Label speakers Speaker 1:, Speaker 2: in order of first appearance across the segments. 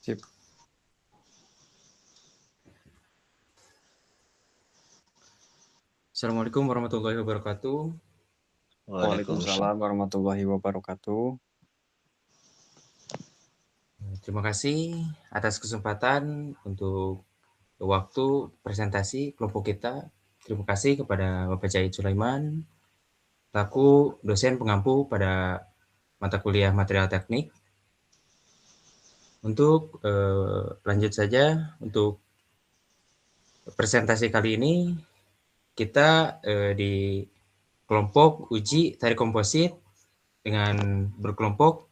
Speaker 1: Sip.
Speaker 2: Assalamualaikum warahmatullahi wabarakatuh.
Speaker 1: Waalaikumsalam warahmatullahi wabarakatuh.
Speaker 2: Terima kasih atas kesempatan untuk waktu presentasi kelompok kita. Terima kasih kepada Bapak Jahid Sulaiman, selaku dosen pengampu pada mata kuliah material teknik. Untuk lanjut saja, untuk presentasi kali ini kita di kelompok uji tarik komposit dengan berkelompok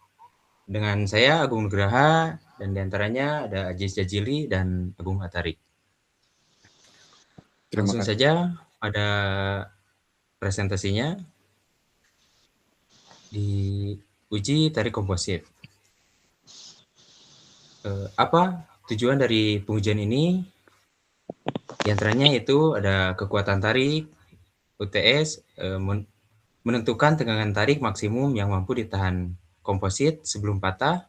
Speaker 2: dengan saya Agung Nugraha, dan diantaranya ada Aziz Jazili dan Agung Atarik. Langsung saja pada presentasinya di uji tarik komposit. Apa tujuan dari pengujian ini? Di antaranya itu ada kekuatan tarik, UTS, menentukan tegangan tarik maksimum yang mampu ditahan komposit sebelum patah.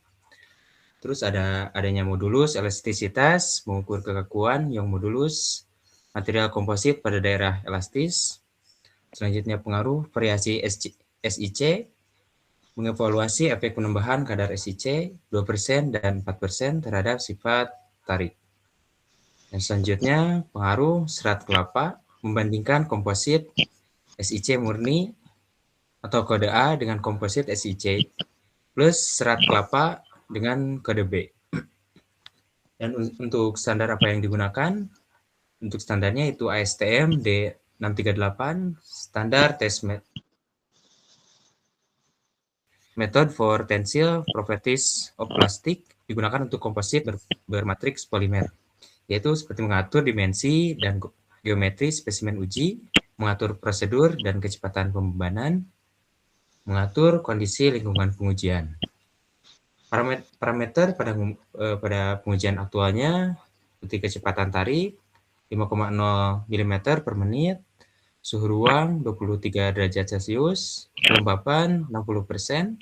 Speaker 2: Terus adanya modulus elastisitas, mengukur kekakuan yang modulus material komposit pada daerah elastis. Selanjutnya pengaruh variasi SIC, mengevaluasi efek penambahan kadar SIC 2% dan 4% terhadap sifat tarik. Dan selanjutnya pengaruh serat kelapa, membandingkan komposit SIC murni atau kode A dengan komposit SIC plus serat kelapa dengan kode B. Dan untuk standar apa yang digunakan? Untuk standarnya itu ASTM D638, standar test method for tensile properties of plastic, digunakan untuk komposit bermatriks polimer, yaitu seperti mengatur dimensi dan geometri spesimen uji, mengatur prosedur dan kecepatan pembebanan, mengatur kondisi lingkungan pengujian. Parameter pada pengujian aktualnya seperti kecepatan tarik 5,0 mm per menit, suhu ruang 23 derajat Celcius, kelembapan 60%,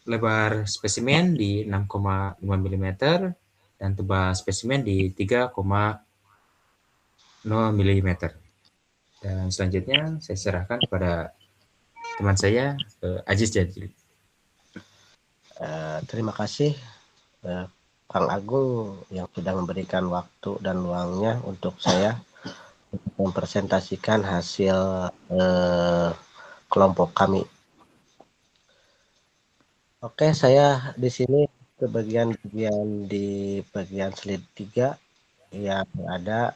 Speaker 2: lebar spesimen di 6,5 mm, dan tebal spesimen di 3,0 mm. Dan selanjutnya saya serahkan kepada teman saya, Aziz Jazili.
Speaker 3: Terima kasih Kang Agung yang sudah memberikan waktu dan luangnya untuk saya untuk mempresentasikan hasil kelompok kami. Oke, saya di sini ke bagian slide 3 yang ada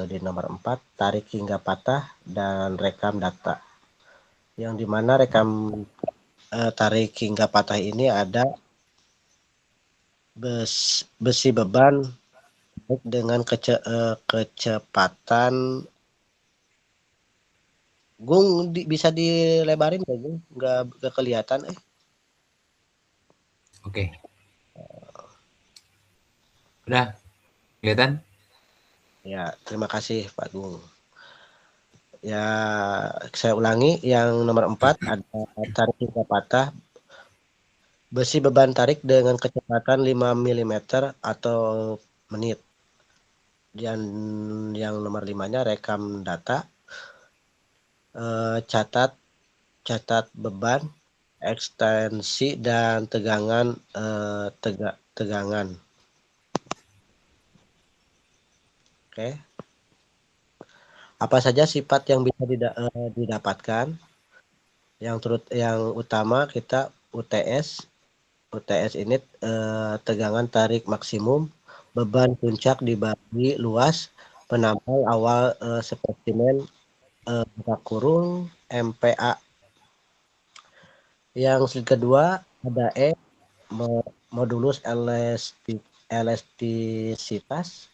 Speaker 3: di nomor 4, tarik hingga patah dan rekam data. Yang dimana rekam tarik hingga patah ini ada besi beban dengan kecepatan. Gung, bisa dilebarin nggak, Gung? Nggak kelihatan
Speaker 2: Oke. Udah kelihatan?
Speaker 3: Ya, terima kasih Pak Gung. Ya, saya ulangi, yang nomor 4 ada tarik hingga patah, besi beban tarik dengan kecepatan 5 mm atau menit. Dan yang nomor 5-nya rekam data, catat beban, ekstensi dan tegangan. Oke. Apa saja sifat yang bisa didapatkan? Yang utama kita UTS ini tegangan tarik maksimum, beban puncak dibagi luas, penampal awal spesimen buka kurung MPA. Yang kedua ada modulus elastisitas,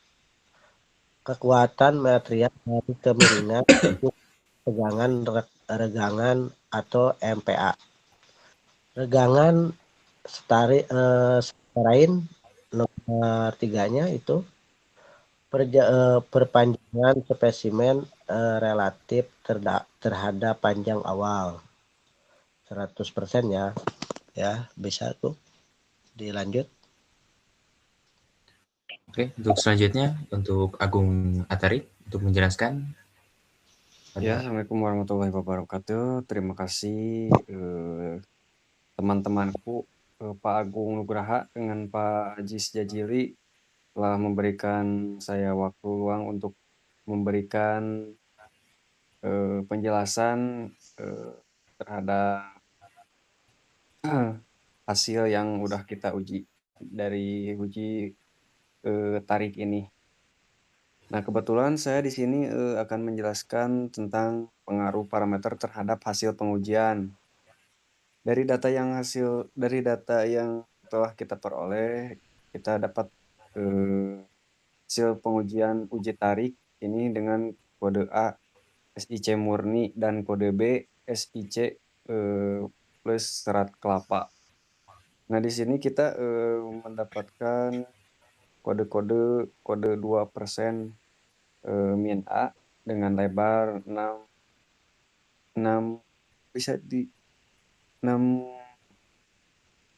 Speaker 3: kekuatan material dari kemiringan tegangan regangan atau MPA. Regangan setarain nomor 3-nya itu perpanjangan spesimen relatif terhadap panjang awal 100% ya bisa tuh dilanjut.
Speaker 2: Oke, untuk selanjutnya untuk Agung Atarik untuk menjelaskan.
Speaker 1: Ya, Assalamualaikum warahmatullahi wabarakatuh. Terima kasih teman-temanku Pak Agung Nugraha dengan Pak Haji Sejajili telah memberikan saya waktu luang untuk memberikan penjelasan terhadap hasil yang udah kita uji dari uji tarik ini. Nah, kebetulan saya di sini akan menjelaskan tentang pengaruh parameter terhadap hasil pengujian. Dari data yang telah kita peroleh, kita dapat hasil pengujian uji tarik ini dengan kode A SIC murni dan kode B SIC plus serat kelapa. Nah, di sini kita mendapatkan kode 2% min A dengan lebar 6 bisa di 6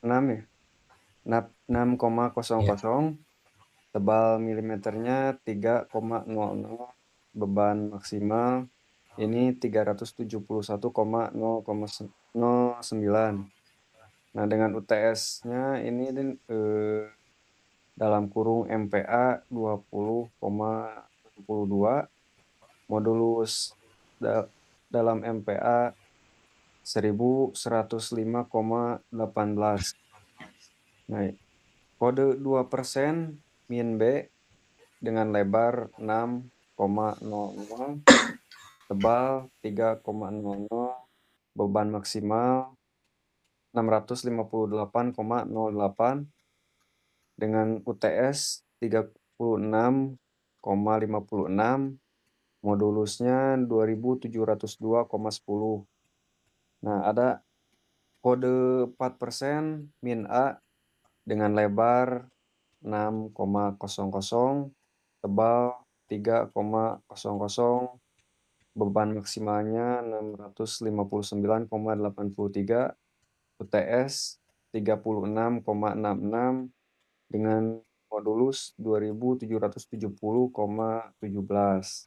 Speaker 1: ya. 6,00, tebal milimeternya 3,00, beban maksimal ini 371,009. Nah, dengan UTS-nya ini dalam kurung MPA 20,62, modulus dalam MPA 1105,18. Nah, kode 2% min B dengan lebar 6,00, tebal 3,00, beban maksimal 658,08 dengan UTS 36,56, modulusnya 2702,10. Nah, ada kode 4% min A dengan lebar 6,00, tebal 3,00, beban maksimalnya 659,83, UTS 36,66 dengan modulus 2770,17.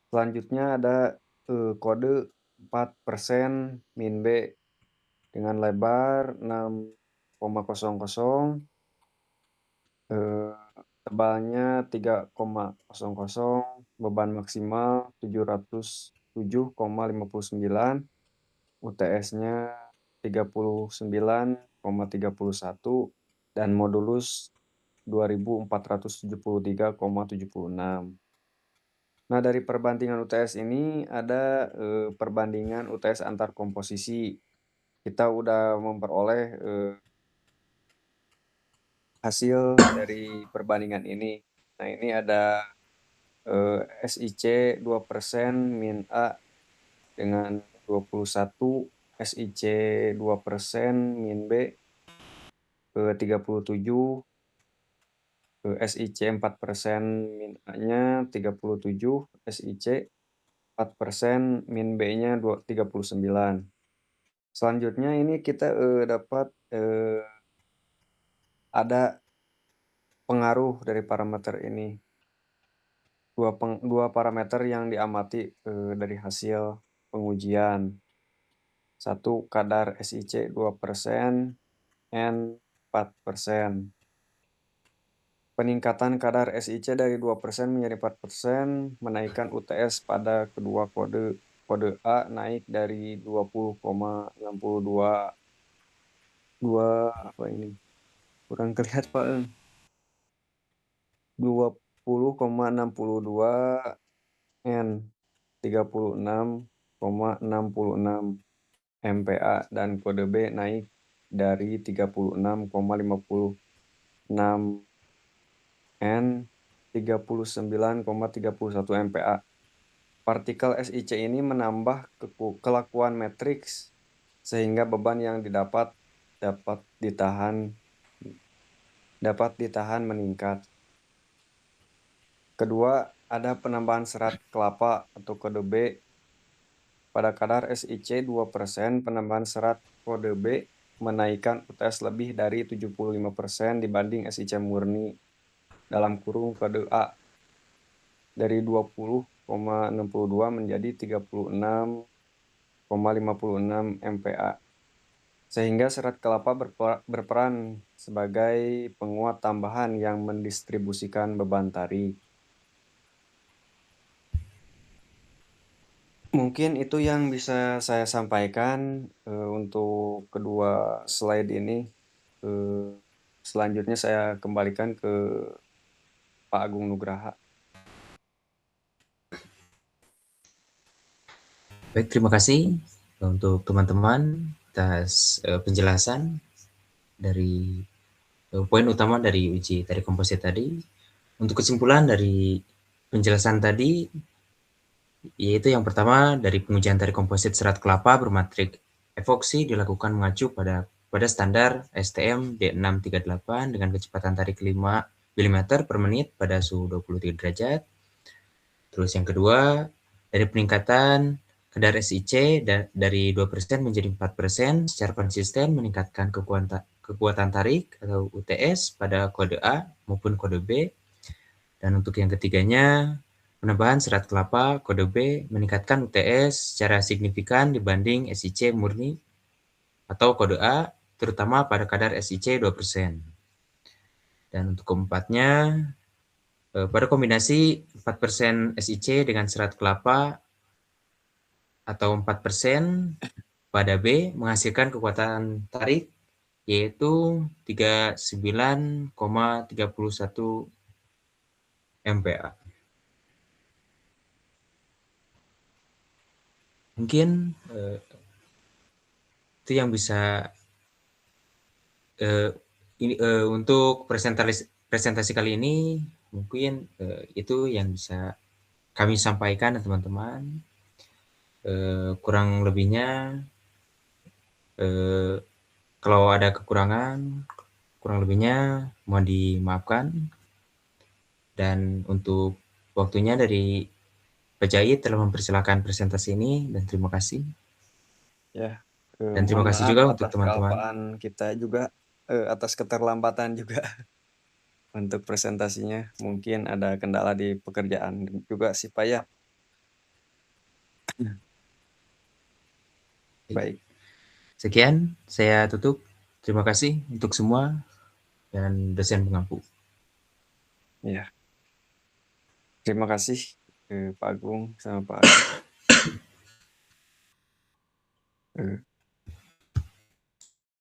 Speaker 1: Selanjutnya ada kode 4% min B dengan lebar 6,00, tebalnya 3,00, beban maksimal 707,59, UTS-nya 39,31 dan modulus 2473,76. Nah, dari perbandingan UTS ini ada perbandingan UTS antar komposisi. Kita udah memperoleh hasil dari perbandingan ini. Nah, ini ada SIC 2% min A dengan 21, SIC 2% min B ke 37, SIC 4% min A-nya 37, SIC 4% min B-nya 39. Selanjutnya ini kita dapat ada pengaruh dari parameter ini. Dua parameter yang diamati dari hasil pengujian. Satu, kadar SIC 2%, N 4%. Peningkatan kadar SIC dari 2% menjadi 4% menaikkan UTS pada kedua kode. Kode A naik dari 20,62 apa ini? Kurang kelihatan, Pak. 20,62 N 36,66 MPa dan kode B naik dari 36,56 N 39,31 MPa. Partikel SIC ini menambah kelakuan matriks sehingga beban yang dapat ditahan meningkat. Kedua, ada penambahan serat kelapa atau kode B. Pada kadar SIC 2%, penambahan serat kode B menaikkan UTS lebih dari 75% dibanding SIC murni. dalam kurung kode A dari 20,62 menjadi 36,56 MPa. Sehingga serat kelapa berperan sebagai penguat tambahan yang mendistribusikan beban tarik. Mungkin itu yang bisa saya sampaikan untuk kedua slide ini. Selanjutnya saya kembalikan ke Pak Agung Nugraha.
Speaker 2: Baik, terima kasih untuk teman-teman atas penjelasan dari poin utama dari uji tarik komposit tadi. Untuk kesimpulan dari penjelasan tadi, yaitu yang pertama dari pengujian tarik komposit serat kelapa bermatrik epoksi dilakukan mengacu pada standar STM D638 dengan kecepatan tarik 5 mm per menit pada suhu 23 derajat. Terus yang kedua, dari peningkatan kadar SiC dari 2% menjadi 4% secara konsisten meningkatkan kekuatan tarik atau UTS pada kode A maupun kode B. Dan untuk yang ketiganya, penambahan serat kelapa kode B meningkatkan UTS secara signifikan dibanding SiC murni atau kode A, terutama pada kadar SiC 2%. Dan untuk keempatnya, pada kombinasi 4% SiC dengan serat kelapa atau 4% pada B menghasilkan kekuatan tarik yaitu 39,31 MPa. Mungkin itu yang bisa untuk presentasi kali ini mungkin itu yang bisa kami sampaikan teman-teman. Kurang lebihnya kalau ada kekurangan kurang lebihnya mohon dimaafkan. Dan untuk waktunya dari Pak Jahit telah mempersilahkan presentasi ini dan terima kasih.
Speaker 1: Ya,
Speaker 2: Dan terima
Speaker 1: mohon
Speaker 2: kasih
Speaker 1: maaf
Speaker 2: juga untuk
Speaker 1: atas
Speaker 2: teman-teman.
Speaker 1: kealpaan kita juga, atas keterlambatan juga untuk presentasinya. Mungkin ada kendala di pekerjaan juga sih Pak ya. Baik,
Speaker 2: Sekian, saya tutup. Terima kasih untuk semua dan dosen pengampu.
Speaker 1: ya. Terima kasih Pak Agung sama Pak Adi.